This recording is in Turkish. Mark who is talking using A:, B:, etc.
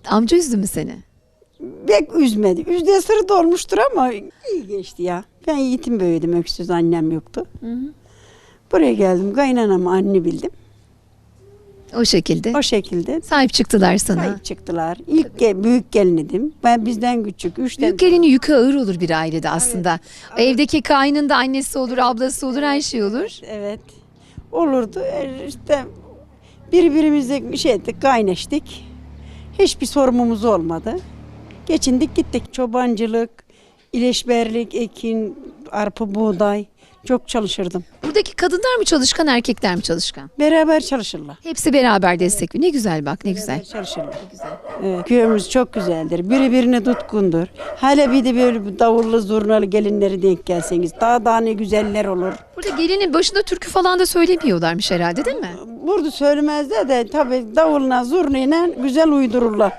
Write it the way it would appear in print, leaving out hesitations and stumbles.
A: Amca üzdü mü seni?
B: Pek üzmedi. Üzdüğü sırrı da olmuştur ama iyi geçti ya. Ben yetim büyüdüm, öksüz annem yoktu. Buraya geldim, kaynanamı anne bildim.
A: O şekilde.
B: O şekilde
A: Sahip çıktılar sana.
B: sahip çıktılar. İlk büyük gelinidim. Ben bizden küçük, 3'ten.
A: Büyük gelinin yükü ağır olur bir ailede aslında. Evdeki kaynında annesi olur, ablası olur, her şey olur.
B: Evet. Olurdu. İşte birbirimize şey ettik, kaynaştık. Hiçbir sorunumuz olmadı. Geçindik gittik. Çobancılık, ileşberlik, ekin, arpa, buğday. Çok çalışırdım.
A: Buradaki kadınlar mı çalışkan, erkekler mi çalışkan?
B: Beraber çalışırlar.
A: Hepsi beraber destekliyor. Ne güzel bak, ne güzel.
B: Çalışırlar. Evet. Köyümüz çok güzeldir. Birbirine tutkundur. Hele bir de böyle davullu zurnalı gelinleri denk gelseniz daha ne güzeller olur.
A: Burada gelinin başında türkü falan da söylemiyorlarmış herhalde, değil mi?
B: Burada söylemezler de tabii davulla zurnayla güzel uydururlar.